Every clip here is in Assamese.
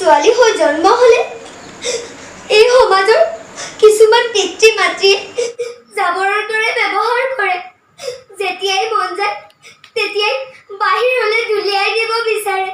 ছোৱালী হৈ জন্ম হ'লে এই সমাজৰ কিছুমান পিতৃ মাতৃয়ে জাবৰৰ দৰে ব্যৱহাৰ কৰে। যেতিয়াই মন যায় তেতিয়াই বাহিৰলৈ ধুলিয়াই দিব বিচাৰে।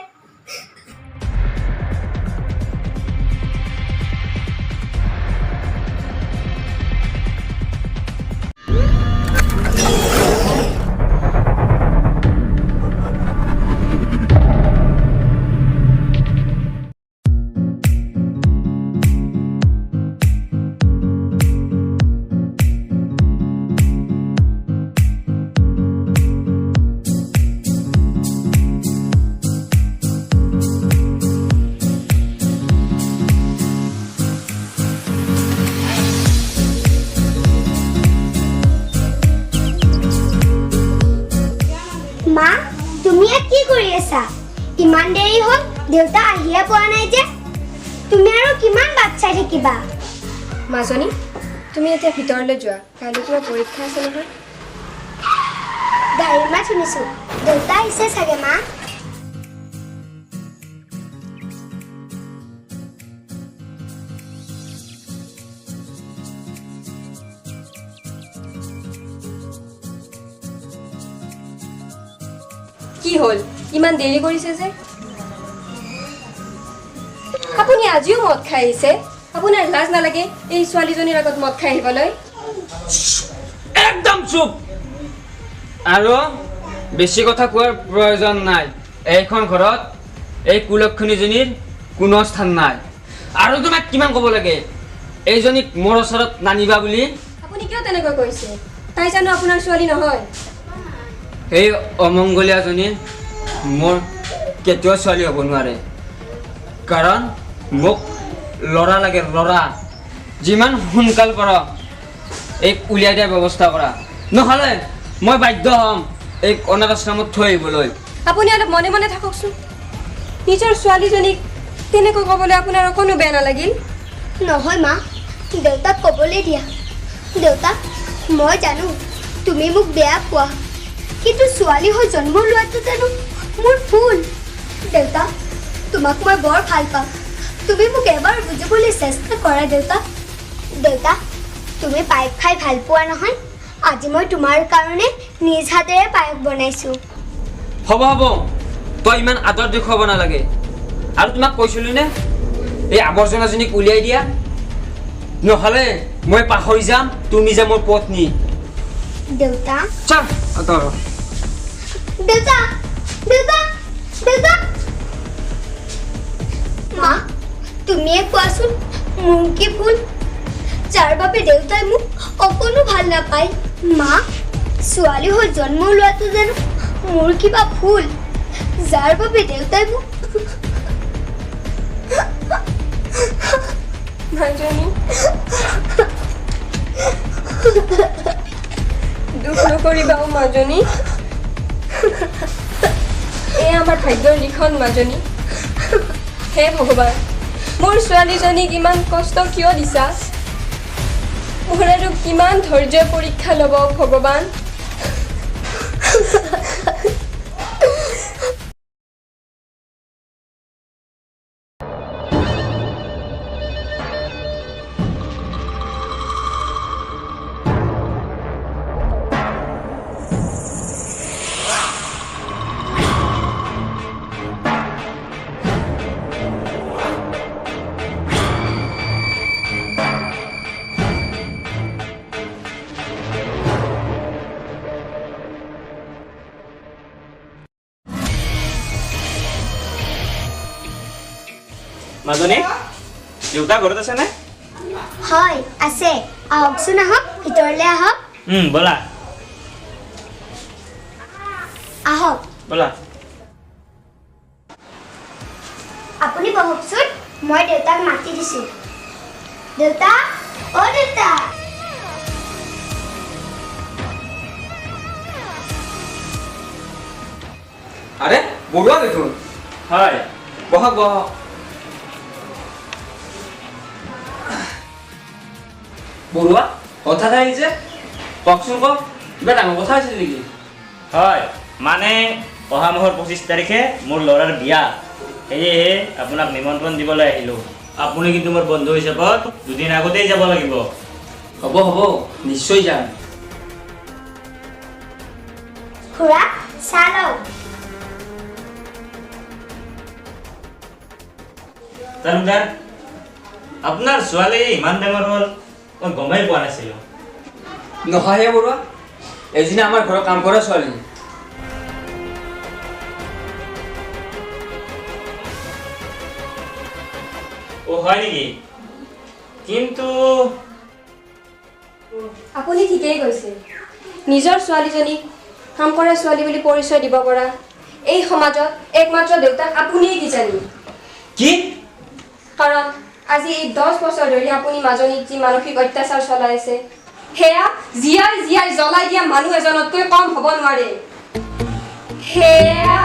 মা, তুমি ইয়াত কি কৰি আছা? ইমান দেৰি হ'ল, দেউতা আহিয়ে পোৱা নাই যে। তুমি আৰু কিমান বাট চাই থাকিবা? মাজনী, তুমি এতিয়া ভিতৰলৈ যোৱা, কাইলৈ তোমাৰ পৰীক্ষা আছে নহয়। গাড়ীৰ মাত শুনিছো, দেউতা আহিছে চাগে। মা, কি হ'ল, ইমান দেৰি কৰিছে যে? আপুনি আজিও মদ খাই আহিছে? আপোনাৰ লাজ নালাগে এই ছোৱালীজনীৰ আগত মদ খাই আহিবলৈ? একদম চুপ। আৰু বেছি কথা কোৱাৰ প্ৰয়োজন নাই। এইখন ঘৰত এই কুলক্ষণীজনীৰ কোনো স্থান নাই। আৰু তোমাক কিমান ক'ব লাগে এইজনীক মোৰ ওচৰত নানিবা বুলি? আপুনি কিয় তেনেকৈ কৈছে? তাই জানো আপোনাৰ ছোৱালী নহয়? এই অমংগলীয়াজনী মোৰ কেতিয়াও ছোৱালী হ'ব নোৱাৰে। কাৰণ মোক ল'ৰা লাগে, ল'ৰা। যিমান সোনকাল পাৰ এই উলিয়াই দিয়াৰ ব্যৱস্থা কৰা, নহ'লে মই বাধ্য হ'ম এই অনাথ আশ্ৰমত থৈ আহিবলৈ। আপুনি অলপ মনে মনে থাককচোন। নিজৰ ছোৱালীজনীক তেনেকৈ ক'বলৈ আপোনাৰ অকণো বেয়া নালাগিল? নহয় মা, দেউতাক ক'বলৈ দিয়া। দেউতা, মই জানো তুমি মোক বেয়া পোৱা, কিন্তু ছোৱালী হৈ জন্ম লোৱাটো জানো মোৰ ভুল। দেউতা, তোমাক মই বৰ ভাল পাওঁ। তুমি মোক এবাৰ বুজিবলৈ চেষ্টা কৰা দেউতা। দেউতা, তুমি পায়স খাই ভাল পোৱা নহয়? আজি মই তোমাৰ কাৰণে নিজ হাতেৰে পায়স বনাইছোঁ। হ'ব হ'ব, তই ইমান আদৰ দেখুৱাব নালাগে। আৰু তোমাক কৈছিলোঁ নে এই আৱৰ্জনাজনীক উলিয়াই দিয়া? নহ'লে মই পাহৰি যাম তুমি যে মোৰ পত্নী। দেউতা, চল আঁতৰ। দেউতা, দেউতা, দেউতা। মা, তুমিয়ে কোৱাচোন মোৰ কি ভুল, যাৰ বাবে দেউতাই মোক অকণো ভাল নাপায়? মা, ছোৱালী হৈ জন্ম লোৱাটো জানো মোৰ কিবা ভুল, যাৰ বাবে দেউতাই মোক মাজনী, দুখ নকৰিবা মাজনী। এয়া আমাৰ ভাগ্যৰ লিখন মাজনী। হে ভগৱান, মোৰ ছোৱালীজনীক ইমান কষ্ট কিয় দিছা? মোৰ আৰু কিমান ধৈৰ্য্যৰ পৰীক্ষা ল'ব ভগৱান? মাজনী, দেউতা ঘৰত আছে নে? হয় আছে। আহকচোন, আহক, ভিতৰলৈ আহক। ব'লা আহক, ব'লা। আপুনি বহকচোন, মই দেউতাক মাতি দিছোঁ। দেউতা, অ' দেউতা। আৰে বৰুৱা দেখোন। হয়, বহক বহক। বৰুৱা হঠাৎ আহিছে, কওকচোন কওক, কিবা ডাঙৰ কথা আছিল নেকি? হয়, মানে অহা মাহৰ 25 তাৰিখে মোৰ ল'ৰাৰ বিয়া। সেয়েহে আপোনাক নিমন্ত্ৰণ দিবলৈ আহিলোঁ। আপুনি কিন্তু মোৰ বন্ধু হিচাপত দুদিন আগতেই যাব লাগিব। হ'ব হ'ব, নিশ্চয় যাম। খুৰা চাহ লওঁ। তালুকদাৰ, আপোনাৰ ছোৱালী ইমান ডাঙৰ হ'ল মই গমেই পোৱা নাছিলোঁ। নহয়হে বৰুৱা, এজনী আমাৰ ঘৰত কাম কৰা ছোৱালী। অ' হয় নেকি? কিন্তু আপুনি ঠিকেই কৈছে। নিজৰ ছোৱালীজনীক কাম কৰা ছোৱালী বুলি পৰিচয় দিব পৰা এই সমাজত একমাত্ৰ দেউতাক আপুনিয়ে কিজানি। কি? কাৰণ আজি এই 10 বছৰ ধৰি আপুনি মাজনীক যি মানসিক অত্যাচাৰ চলাই আছে, সেয়া জীয়াই জীয়াই জ্বলাই দিয়া মানুহ এজনতকৈ কম হ'ব নোৱাৰে। সেয়া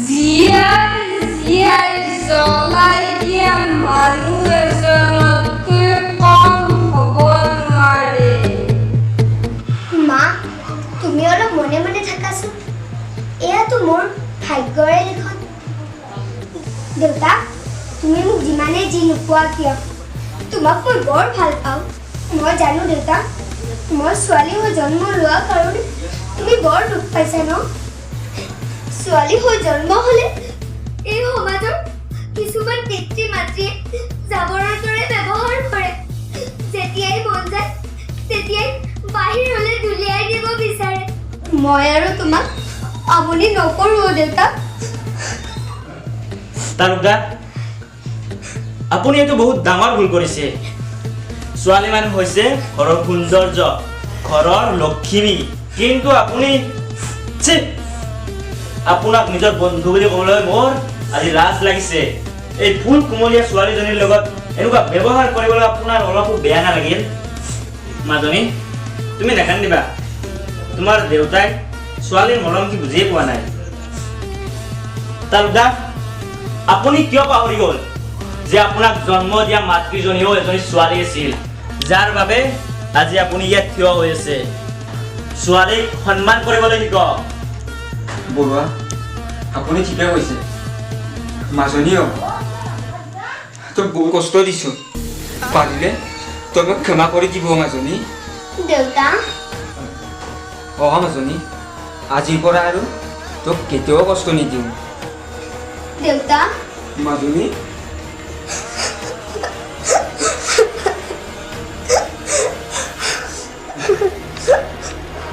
জীয়াই জীয়াই জ্বলাই দিয়া মানুহ এজনতকৈ কম হ'ব নোৱাৰে। মা, তুমি অলপ মনে মনে থাকাচোন। এয়াতো মোৰ ভাগ্যৰে লিখন। দেউতা, তুমি মোক যিমানে যি নোপোৱা কিয়, তোমাক মই বৰ ভাল পাওঁ। মই জানো দেউতা, মই ছোৱালী হৈ জন্ম লোৱা কাৰণে তুমি বৰ দুখ পাইছা ন? ছোৱালী হৈ জন্ম হ'লে এই সমাজৰ কিছুমান পিতৃ মাতৃয়ে জাবৰৰ দৰে ব্যৱহাৰ কৰে। যেতিয়াই মন যায় তেতিয়াই বাহিৰলৈ দলিয়াই দিব বিচাৰে। মই আৰু তোমাক আমনি নকৰোঁ দেউতা। তালুকদাৰ, আপুনি এইটো বহুত ডাঙৰ ভুল কৰিছে। ছোৱালী মানুহ হৈছে ঘৰৰ সৌন্দৰ্য, ঘৰৰ লক্ষ্মী। কিন্তু আপুনি আপোনাক নিজৰ বন্ধু বুলি ক'বলৈ মোৰ আজি লাজ লাগিছে। এই ফুল কুমলীয়া ছোৱালীজনীৰ লগত এনেকুৱা ব্যৱহাৰ কৰিবলৈ আপোনাৰ অলপো বেয়া নালাগিল? মাজনী, তুমি নাকান্দিবা। তোমাৰ দেউতাই ছোৱালীৰ মৰম কি বুজিয়ে পোৱা নাই। তালুকদাৰ, আপুনি কিয় পাহৰি গ'ল যে আপোনাক জন্ম দিয়া মাতৃজনীও এজনী ছোৱালী আছিল, যাৰ বাবে আজি আপুনি ইয়াত থিয় হৈ আছে। ছোৱালীক সন্মান কৰিবলৈ শিকক। বৰুৱা, আপুনি ঠিকে কৈছে। মাজনীও তই বহু কষ্ট দিছোঁ। পাৰিলে তই মোক ক্ষমা কৰি দিব মাজনী। দেউতা, মাজনী, আজিৰ পৰা আৰু তোক কেতিয়াও কষ্ট নিদিওঁ। দেউতা, মাজনী,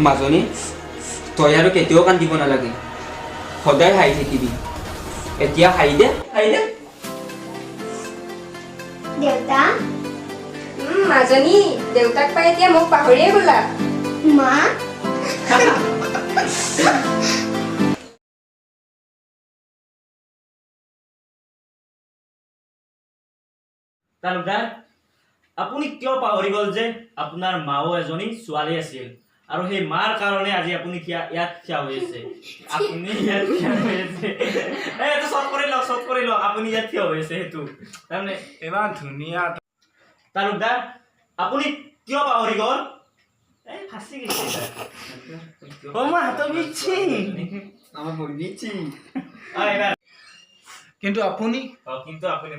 মাজনী, তই আৰু কেতিয়াও কান্দিব নালাগে। সদায় হাঁহি থাকিবি। এতিয়া হাঁহি দে, হাঁহি দে। দেউতা, মাজনী, দেউতাক পাই এতিয়া মোক পাহৰিয়ে গ'লা। মা, তালুকদাৰ, আপুনি কিয় পাহৰি গ'ল যে আপোনাৰ মাও এজনী ছোৱালী আছিল, আৰু সেই মাৰ কাৰণে আজি আপুনি ইয়াত থিয় হৈ আছে। আপুনি ইয়াত থিয় হৈ আছে। এইটো চব কৰি লওক। আপুনি ইয়াত থিয় হৈ আছে, সেইটো তাৰমানে ইমান ধুনীয়া। তালুকদাৰ, আপুনি কিয় পাহৰি গ'ল? ফাঁচি গৈছে। আমাৰ হাতে বিচ্ছি। আমাৰ বল দিচ্ছি। কিন্তু আপুনি কিন্তু আপুনি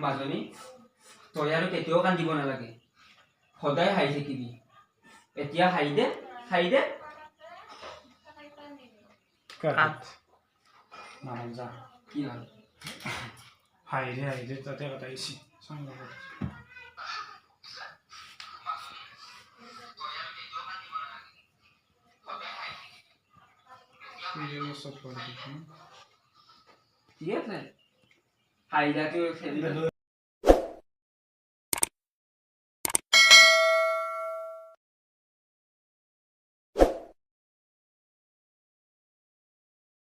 মাজনী, তই আৰু কেতিয়াও কান্দিব নালাগে। সদায় হাঁহি থাকিবি। এতিয়া হাঁহি দে, হাঁহি দে। যা কি হ'ল? হাঁহি দে তাতে কথা আহিছি। ঠিক আছে, হাঁহি দাকে